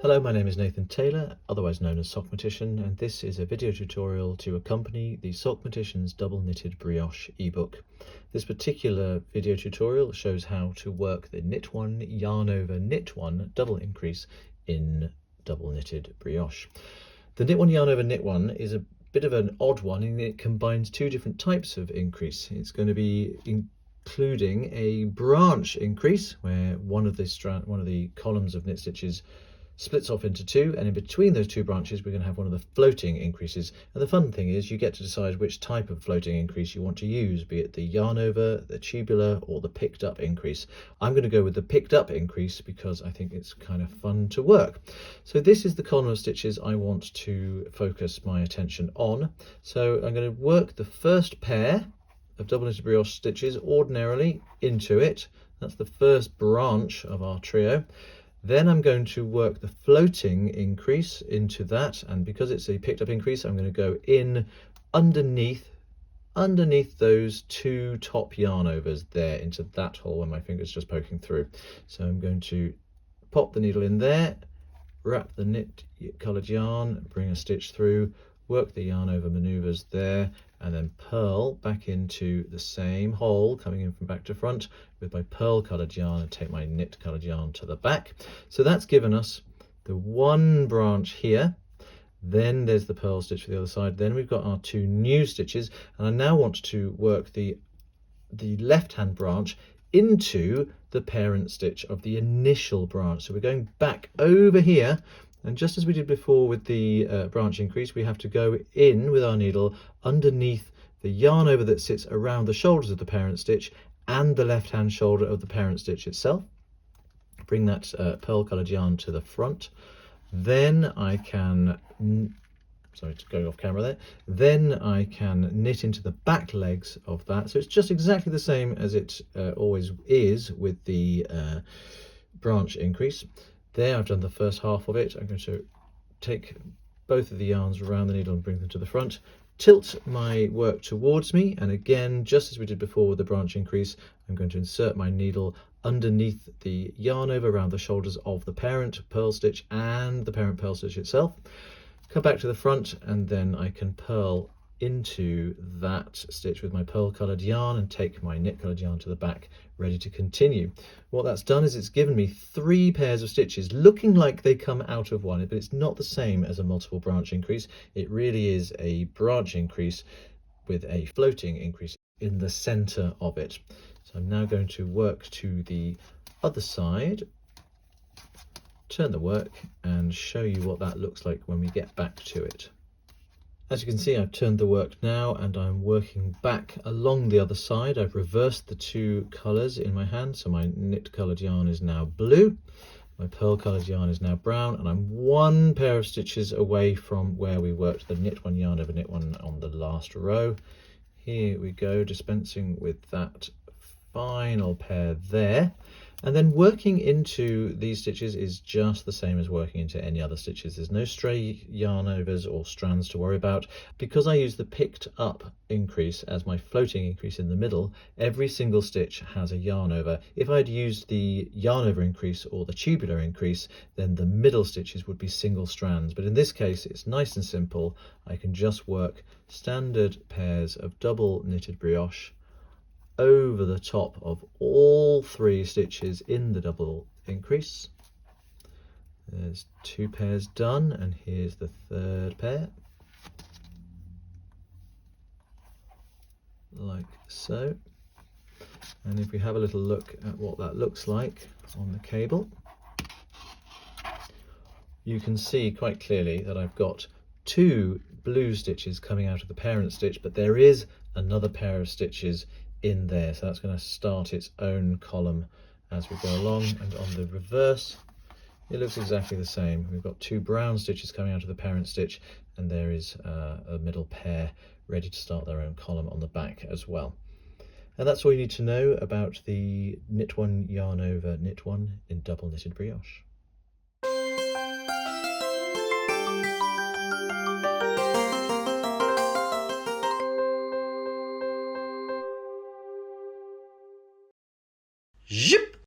Hello, my name is Nathan Taylor, otherwise known as Sockmatician, and this is a video tutorial to accompany the Sockmatician's Double Knitted Brioche ebook. This particular video tutorial shows how to work the knit one, yarn over, knit one double increase in double knitted brioche. The knit one, yarn over, knit one is a bit of an odd one in that it combines two different types of increase. It's going to be including a branch increase where one of the columns of knit stitches splits off into two, and in between those two branches we're going to have one of the floating increases. And the fun thing is you get to decide which type of floating increase you want to use, be it the yarn over, the tubular, or the picked up increase. I'm going to go with the picked up increase because I think it's kind of fun to work. So this is the column of stitches I want to focus my attention on. So I'm going to work the first pair of double knitted brioche stitches ordinarily into it. That's the first branch of our trio. Then I'm going to work the floating increase into that, and because it's a picked up increase, I'm going to go in underneath those two top yarn overs there into that hole where my finger's just poking through. So I'm going to pop the needle in there, wrap the knit coloured yarn, bring a stitch through, work the yarn over maneuvers there, and then purl back into the same hole coming in from back to front with my pearl coloured yarn and take my knit coloured yarn to the back. So that's given us the one branch here. Then there's the purl stitch for the other side. Then we've got our two new stitches, and I now want to work the left hand branch into the parent stitch of the initial branch. So we're going back over here, and just as we did before with the branch increase, we have to go in with our needle underneath the yarn over that sits around the shoulders of the parent stitch and the left hand shoulder of the parent stitch itself. Bring that pearl coloured yarn to the front. Then I can, sorry, going off camera there. Then I can knit into the back legs of that. So it's just exactly the same as it always is with the branch increase. There, I've done the first half of it. I'm going to take both of the yarns around the needle and bring them to the front, tilt my work towards me, and again, just as we did before with the branch increase, I'm going to insert my needle underneath the yarn over around the shoulders of the parent purl stitch and the parent purl stitch itself. Come back to the front, and then I can purl into that stitch with my pearl coloured yarn and take my knit coloured yarn to the back, ready to continue. What that's done is it's given me three pairs of stitches looking like they come out of one, but it's not the same as a multiple branch increase. It really is a branch increase with a floating increase in the center of it. So I'm now going to work to the other side, turn the work, and show you what that looks like when we get back to it. As you can see, I've turned the work now and I'm working back along the other side. I've reversed the two colours in my hand, so my knit coloured yarn is now blue, my pearl coloured yarn is now brown, and I'm one pair of stitches away from where we worked the knit one, yarn over, knit one on the last row. Here we go, dispensing with that final pair there. And then working into these stitches is just the same as working into any other stitches. There's no stray yarn overs or strands to worry about. Because I use the picked up increase as my floating increase in the middle, every single stitch has a yarn over. If I'd used the yarn over increase or the tubular increase, then the middle stitches would be single strands. But in this case, it's nice and simple. I can just work standard pairs of double knitted brioche over the top of all three stitches in the double increase. There's two pairs done, and here's the third pair, like so. And if we have a little look at what that looks like on the cable, you can see quite clearly that I've got two blue stitches coming out of the parent stitch, but there is another pair of stitches in there, so that's going to start its own column as we go along. And on the reverse, it looks exactly the same. We've got two brown stitches coming out of the parent stitch, and there is a middle pair ready to start their own column on the back as well. And that's all you need to know about the knit one, yarn over, knit one in double knitted brioche. Zip!